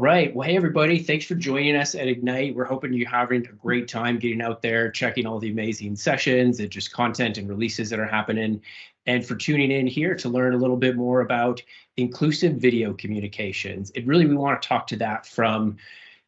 right. Well, hey, everybody. Thanks for joining us at Ignite. We're hoping you're having a great time getting out there, checking all the amazing sessions and just content and releases that are happening, and for tuning in here to learn a little bit more about inclusive video communications. And really, we want to talk to that from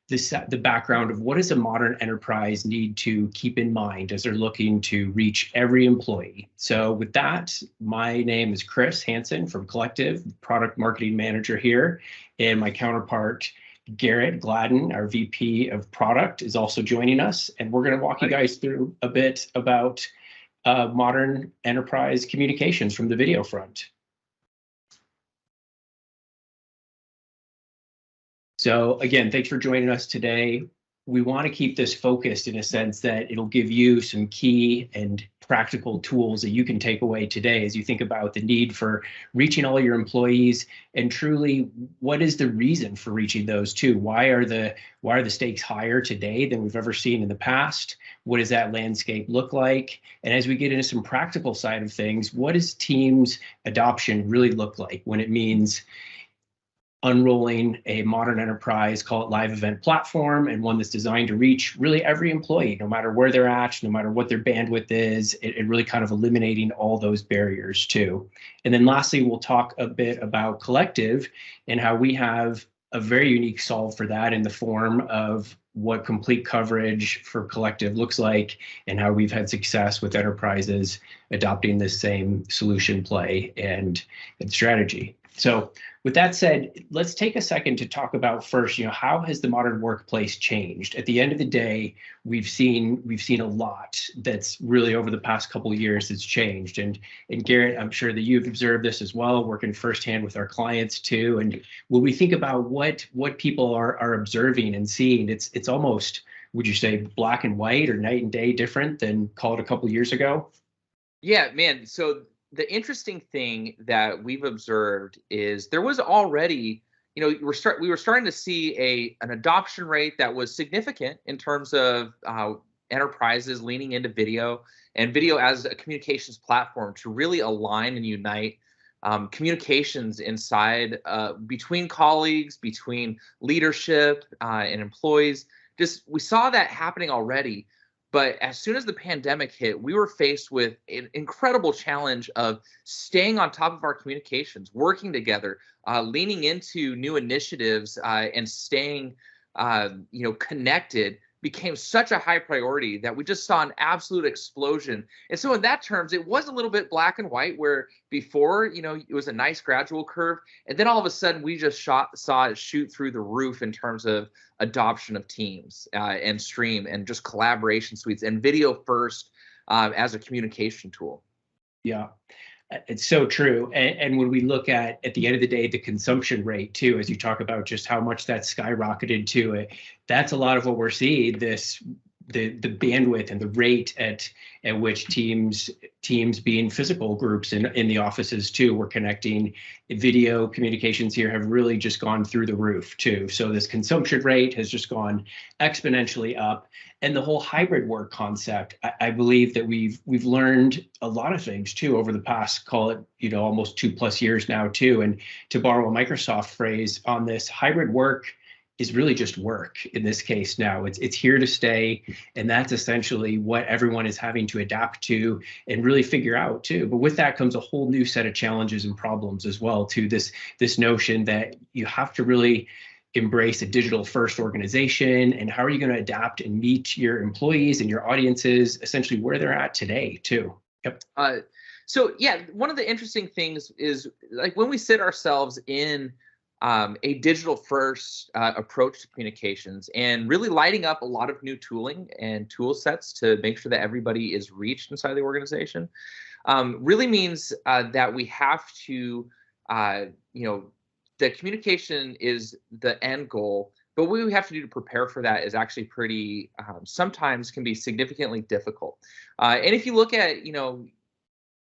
the background of what does a modern enterprise need to keep in mind as they're looking to reach every employee. So with that, my name is Chris Hanson from Kollective, product marketing manager here, and my counterpart, Garett Gladden, our VP of product, is also joining us. And we're going to walk you guys through a bit about modern enterprise communications from the video front. So again, thanks for joining us today. We want to keep this focused in a sense that it'll give you some key and practical tools that you can take away today as you think about the need for reaching all your employees, and truly, what is the reason for reaching those too? Why are the stakes higher today than we've ever seen in the past? What does that landscape look like? And as we get into some practical side of things, what does Teams adoption really look like when it means unrolling a modern enterprise, call it live event platform, and one that's designed to reach really every employee, no matter where they're at, no matter what their bandwidth is, and really kind of eliminating all those barriers too. And then lastly, we'll talk a bit about Kollective and how we have a very unique solve for that in the form of what complete coverage for Kollective looks like and how we've had success with enterprises adopting this same solution play and strategy. So with that said, let's take a second to talk about first, how has the modern workplace changed? At the end of the day, we've seen a lot that's really over the past couple of years that's changed. And Garett, I'm sure that you've observed this as well, working firsthand with our clients too. And when we think about what people are observing and seeing, it's almost, would you say, black and white or night and day different than call it a couple of years ago? Yeah, man. So the interesting thing that we've observed is there was already, we were starting to see an adoption rate that was significant in terms of enterprises leaning into video and video as a communications platform to really align and unite communications inside between colleagues, between leadership and employees. We saw that happening already. But as soon as the pandemic hit, we were faced with an incredible challenge of staying on top of our communications, working together, leaning into new initiatives, and staying, connected became such a high priority that we just saw an absolute explosion. And so in that terms, it was a little bit black and white, where before, it was a nice gradual curve. And then all of a sudden we just saw it shoot through the roof in terms of adoption of Teams and Stream and just collaboration suites and video first as a communication tool. Yeah. It's so true. And when we look at the end of the day, the consumption rate too, as you talk about just how much that skyrocketed to it, that's a lot of what we're seeing, the bandwidth and the rate at which teams being physical groups in the offices too, we're connecting. Video communications here have really just gone through the roof too. So this consumption rate has just gone exponentially up. And the whole hybrid work concept, I believe that we've learned a lot of things too over the past, call it, almost 2+ years now too. And to borrow a Microsoft phrase on this, hybrid work is really just work in this case now. It's here to stay, and that's essentially what everyone is having to adapt to and really figure out too. But with that comes a whole new set of challenges and problems as well to this notion that you have to really embrace a digital first organization, and how are you going to adapt and meet your employees and your audiences essentially where they're at today too. Yep. So yeah, one of the interesting things is like when we sit ourselves in a digital first approach to communications and really lighting up a lot of new tooling and tool sets to make sure that everybody is reached inside the organization, really means that we have to, the communication is the end goal, but what we have to do to prepare for that is actually pretty, sometimes can be significantly difficult. And if you look at,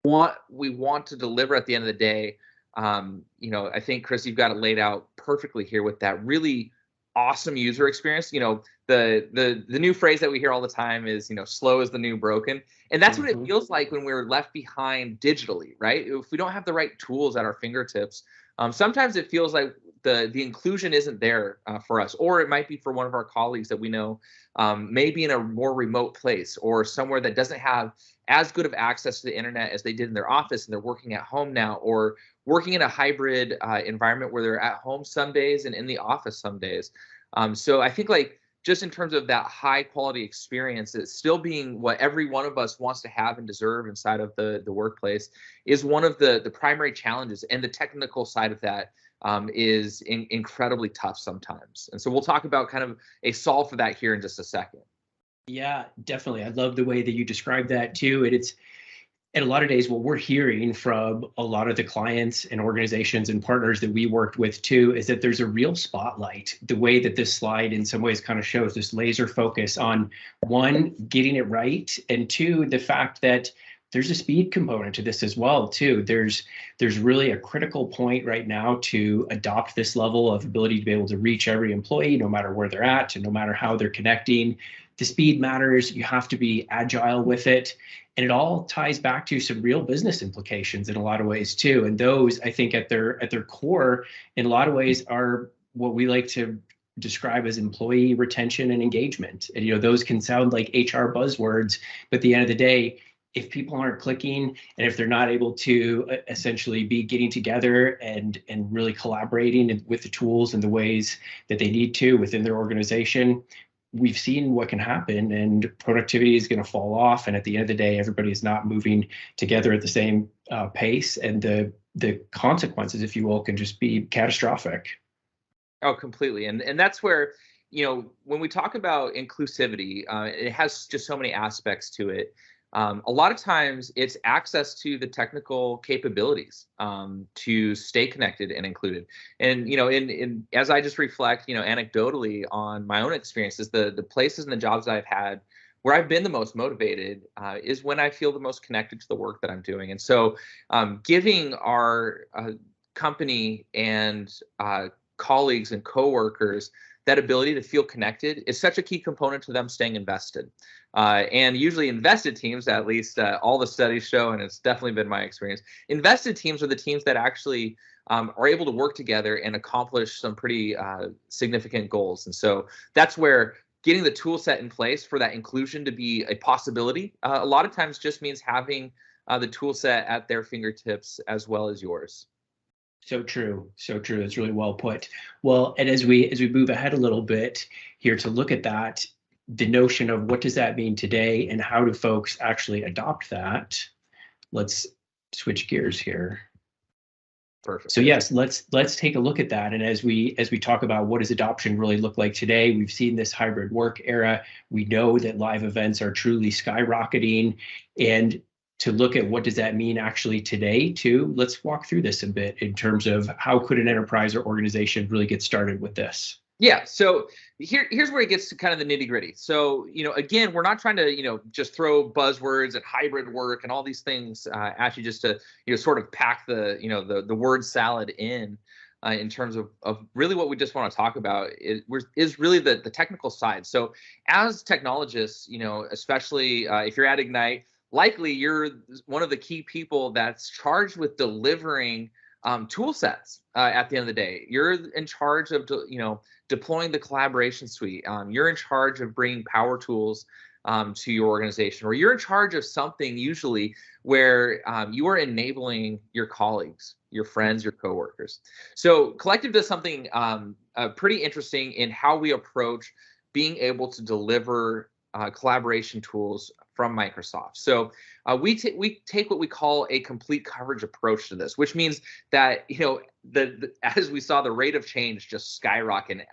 what we want to deliver at the end of the day, I think, Chris, you've got it laid out perfectly here with that really awesome user experience. The new phrase that we hear all the time is, slow is the new broken. And that's what it feels like when we're left behind digitally, right? If we don't have the right tools at our fingertips, sometimes it feels like the inclusion isn't there for us, or it might be for one of our colleagues that we know maybe in a more remote place or somewhere that doesn't have as good of access to the internet as they did in their office, and they're working at home now, or working in a hybrid environment where they're at home some days and in the office some days. So I think like just in terms of that high quality experience, it's still being what every one of us wants to have and deserve inside of the workplace is one of the primary challenges, and the technical side of that is incredibly tough sometimes. And so we'll talk about kind of a solve for that here in just a second. Yeah, definitely. I love the way that you describe that too. And a lot of days, what we're hearing from a lot of the clients and organizations and partners that we worked with too, is that there's a real spotlight. The way that this slide in some ways kind of shows this laser focus on, one, getting it right, and two, the fact that there's a speed component to this as well too. There's really a critical point right now to adopt this level of ability to be able to reach every employee, no matter where they're at and no matter how they're connecting. The speed matters. You have to be agile with it. And it all ties back to some real business implications in a lot of ways too. And those, I think, at their core, in a lot of ways, are what we like to describe as employee retention and engagement. And those can sound like HR buzzwords, but at the end of the day, if people aren't clicking and if they're not able to essentially be getting together and really collaborating with the tools and the ways that they need to within their organization, we've seen what can happen, and productivity is going to fall off. And at the end of the day, everybody is not moving together at the same pace, and the consequences, if you will, can just be catastrophic. Oh, completely. And that's where, when we talk about inclusivity, it has just so many aspects to it. A lot of times it's access to the technical capabilities to stay connected and included. And, in as I just reflect, anecdotally on my own experiences, the places and the jobs I've had where I've been the most motivated is when I feel the most connected to the work that I'm doing. And so giving our company and colleagues and coworkers that ability to feel connected is such a key component to them staying invested. And usually invested teams, at least all the studies show, and it's definitely been my experience, invested teams are the teams that actually are able to work together and accomplish some pretty significant goals. And so that's where getting the tool set in place for that inclusion to be a possibility a lot of times just means having the tool set at their fingertips as well as yours. So true. So true. That's really well put. Well, and as we move ahead a little bit here to look at that, the notion of what does that mean today and how do folks actually adopt that? Let's switch gears here. Perfect. So yes, let's take a look at that. And as we talk about what does adoption really look like today, we've seen this hybrid work era. We know that live events are truly skyrocketing, and to look at what does that mean actually today too, let's walk through this a bit in terms of how could an enterprise or organization really get started with this? Yeah, so here's where it gets to kind of the nitty gritty. So, again, we're not trying to, just throw buzzwords and hybrid work and all these things at you just to, sort of pack the word salad in terms of really what we just want to talk about is really the technical side. So as technologists, especially if you're at Ignite, likely you're one of the key people that's charged with delivering tool sets at the end of the day. You're in charge of, deploying the collaboration suite. You're in charge of bringing power tools to your organization, or you're in charge of something usually where you are enabling your colleagues, your friends, your coworkers. So Kollective does something pretty interesting in how we approach being able to deliver collaboration tools from Microsoft. So we take what we call a complete coverage approach to this, which means that as we saw the rate of change just skyrocket,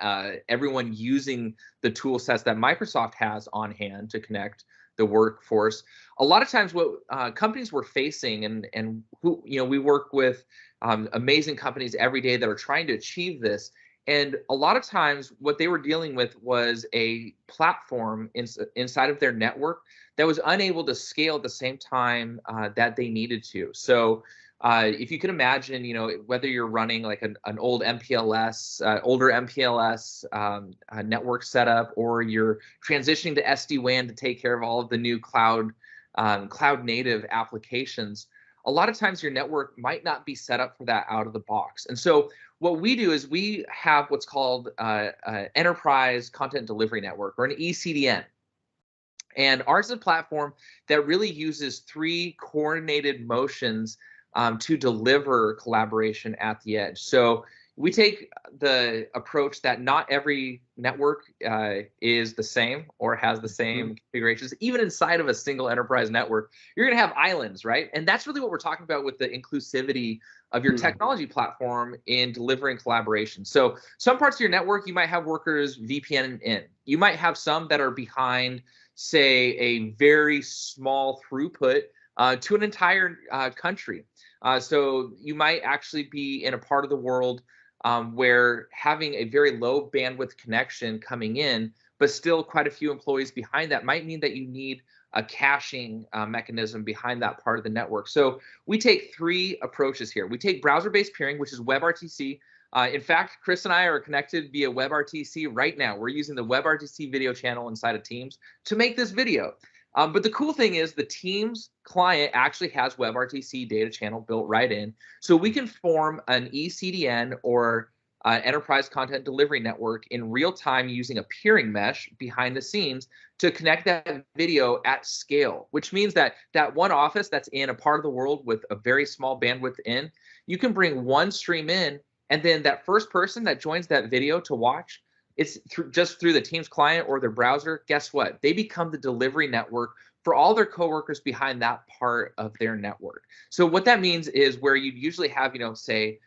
everyone using the tool sets that Microsoft has on hand to connect the workforce. A lot of times, what companies were facing, and who we work with amazing companies every day that are trying to achieve this. And a lot of times what they were dealing with was a platform inside of their network that was unable to scale at the same time that they needed to. So if you can imagine, whether you're running like an old MPLS, older MPLS network setup, or you're transitioning to SD-WAN to take care of all of the new cloud native applications, a lot of times your network might not be set up for that out of the box. And so what we do is we have what's called Enterprise Content Delivery Network, or an ECDN. And ours is a platform that really uses 3 coordinated motions to deliver collaboration at the edge. So we take the approach that not every network is the same or has the same configurations. Even inside of a single enterprise network, you're going to have islands, right? And that's really what we're talking about with the inclusivity of your technology platform in delivering collaboration. So some parts of your network, you might have workers VPN in. You might have some that are behind, say, a very small throughput to an entire country. So you might actually be in a part of the world where having a very low bandwidth connection coming in, but still quite a few employees behind that, might mean that you need a caching mechanism behind that part of the network. So we take 3 approaches here. We take browser-based peering, which is Webrtc. In fact, Chris and I are connected via Webrtc right now. We're using the Webrtc video channel inside of Teams to make this video. But the cool thing is the Teams client actually has Webrtc data channel built right in. So we can form an ECDN, or Enterprise Content Delivery Network, in real time using a peering mesh behind the scenes to connect that video at scale, which means that that one office that's in a part of the world with a very small bandwidth in, you can bring one stream in, and then that first person that joins that video to watch, it's just through the Teams client or their browser. Guess what? They become the delivery network for all their coworkers behind that part of their network. So what that means is where you'd usually have, say,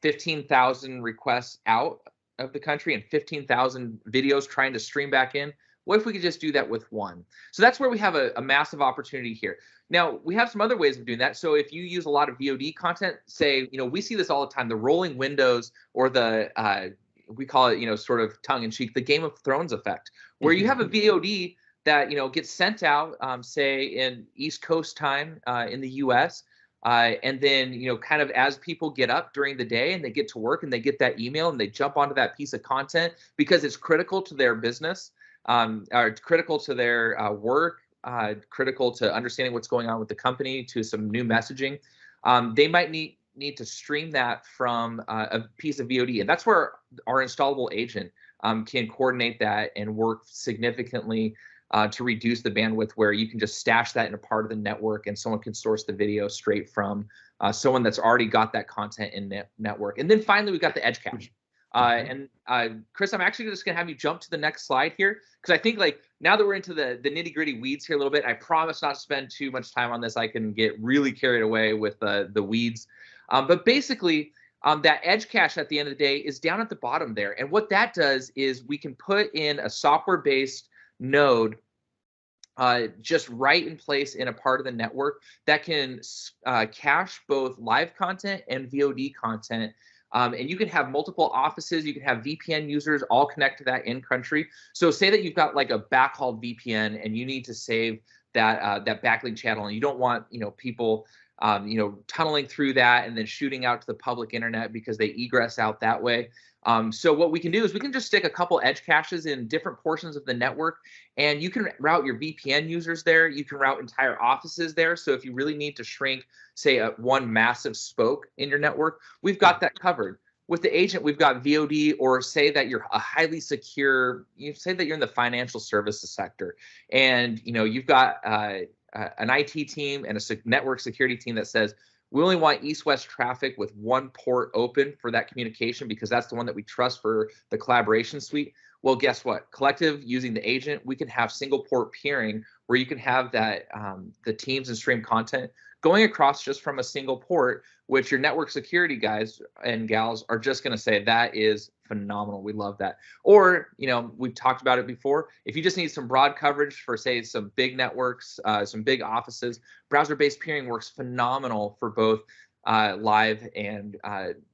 15,000 requests out of the country and 15,000 videos trying to stream back in. What if we could just do that with one? So that's where we have a massive opportunity here. Now, we have some other ways of doing that. So if you use a lot of VOD content, say, we see this all the time, the rolling windows, or the we call it, sort of tongue-in-cheek, the Game of Thrones effect, where you have a VOD that, gets sent out, say, in East Coast time in the US, and then, kind of as people get up during the day and they get to work and they get that email and they jump onto that piece of content because it's critical to their business, or critical to their work, critical to understanding what's going on with the company, to some new messaging, they might need to stream that from a piece of VOD. And that's where our installable agent can coordinate that and work significantly to reduce the bandwidth, where you can just stash that in a part of the network and someone can source the video straight from someone that's already got that content in network. And then finally, we've got the edge cache. And Chris, I'm actually just going to have you jump to the next slide here, because I think, like, now that we're into the nitty gritty weeds here a little bit, I promise not to spend too much time on this. I can get really carried away with the weeds. But basically, that edge cache at the end of the day is down at the bottom there. And what that does is we can put in a software-based node just right in place in a part of the network that can cache both live content and VOD content. And you can have multiple offices. You can have VPN users all connect to that in country. So say that you've got like a backhaul VPN and you need to save that backlink channel, and you don't want people tunneling through that and then shooting out to the public internet because they egress out that way. So what we can do is we can just stick a couple edge caches in different portions of the network, and you can route your VPN users there. You can route entire offices there. So if you really need to shrink, say, one massive spoke in your network, we've got that covered. With the agent, we've got VOD, or say that you're a highly secure, say that you're in the financial services sector, and you've got an IT team and a network security team that says, we only want east-west traffic with one port open for that communication because that's the one that we trust for the collaboration suite. Well, guess what? Kollective, using the agent, we can have single port peering, where you can have that the teams and stream content going across just from a single port, which your network security guys and gals are just going to say, that is phenomenal. We love that. Or, we've talked about it before. If you just need some broad coverage for, say, some big networks, some big offices, browser-based peering works phenomenal for both live and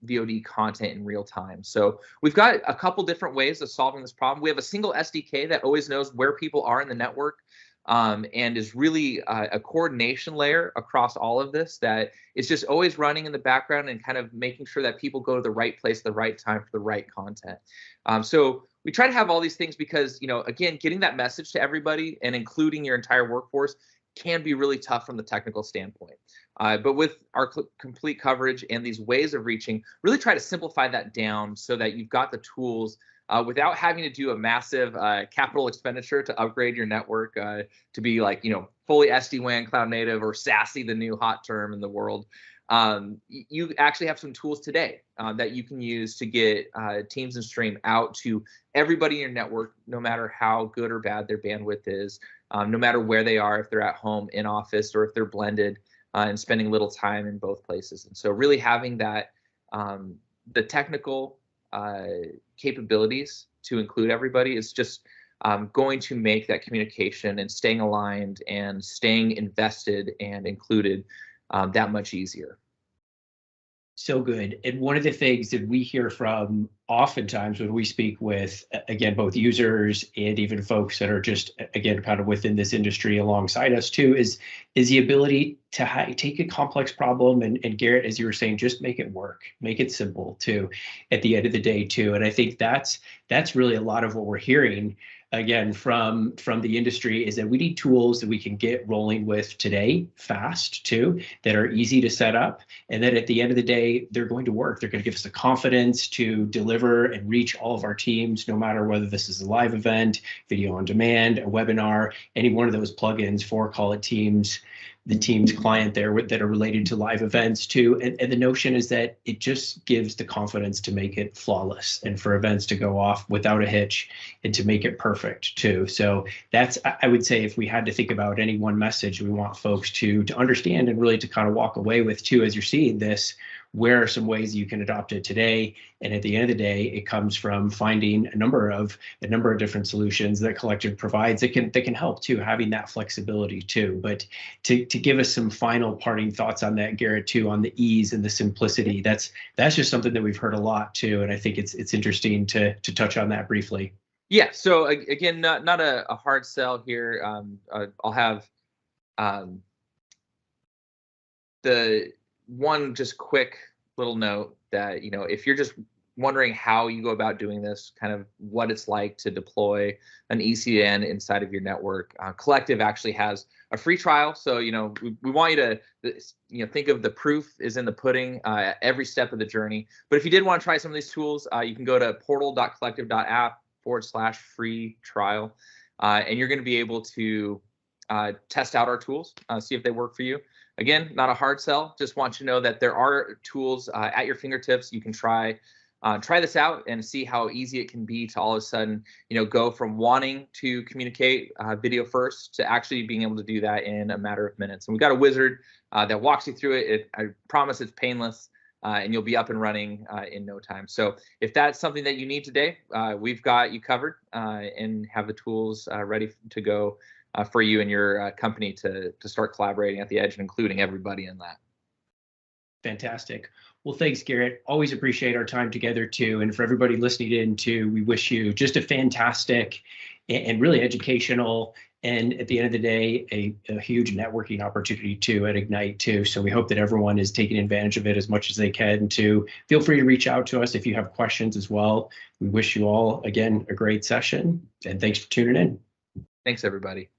VOD content in real time. So we've got a couple different ways of solving this problem. We have a single SDK that always knows where people are in the network, and is really a coordination layer across all of this that is just always running in the background and kind of making sure that people go to the right place at the right time for the right content. So we try to have all these things because, again, getting that message to everybody and including your entire workforce can be really tough from the technical standpoint. But with our complete coverage and these ways of reaching, really try to simplify that down so that you've got the tools without having to do a massive capital expenditure to upgrade your network to be like, fully SD-WAN cloud native or SASE, the new hot term in the world. You actually have some tools today that you can use to get Teams and Stream out to everybody in your network, no matter how good or bad their bandwidth is, no matter where they are, if they're at home, in office, or if they're blended and spending little time in both places. And so really having that, the technical capabilities to include everybody is just going to make that communication and staying aligned and staying invested and included that much easier. So good. And one of the things that we hear from oftentimes when we speak with, again, both users and even folks that are just, again, kind of within this industry alongside us too, is the ability to take a complex problem and Garett, as you were saying, just make it work, make it simple too, at the end of the day too. And I think that's really a lot of what we're hearing, again, from the industry, is that we need tools that we can get rolling with today fast too, that are easy to set up, and that at the end of the day, they're going to work. They're going to give us the confidence to deliver and reach all of our teams, no matter whether this is a live event, video on demand, a webinar, any one of those plugins for Call It Teams, the Teams client there that are related to live events too. And the notion is that it just gives the confidence to make it flawless and for events to go off without a hitch and to make it perfect too. So that's, I would say, if we had to think about any one message we want folks to understand and really to kind of walk away with too, as you're seeing this, where are some ways you can adopt it today? And at the end of the day, it comes from finding a number of different solutions that Kollective provides that can help too, having that flexibility too. But to give us some final parting thoughts on that, Garett, too, on the ease and the simplicity, that's just something that we've heard a lot too, and I think it's interesting to touch on that briefly. Yeah. So again, not a hard sell here. I'll have the one just quick little note that, if you're just wondering how you go about doing this, kind of what it's like to deploy an ECN inside of your network, Kollective actually has a free trial. So, we want you to, think of the proof is in the pudding at every step of the journey. But if you did want to try some of these tools, you can go to portal.kollective.app/free trial. And you're going to be able to test out our tools, see if they work for you. Again, not a hard sell. Just want you to know that there are tools at your fingertips. You can try this out and see how easy it can be to all of a sudden, go from wanting to communicate video first to actually being able to do that in a matter of minutes. And we've got a wizard that walks you through it. I promise it's painless, and you'll be up and running in no time. So if that's something that you need today, we've got you covered and have the tools ready to go for you and your company to start collaborating at the edge and including everybody in that. Fantastic. Well, thanks, Garett. Always appreciate our time together too. And for everybody listening in too, we wish you just a fantastic and really educational, and at the end of the day, a huge networking opportunity too at Ignite too. So we hope that everyone is taking advantage of it as much as they can too. Feel free to reach out to us if you have questions as well. We wish you all, again, a great session, and thanks for tuning in. Thanks, everybody.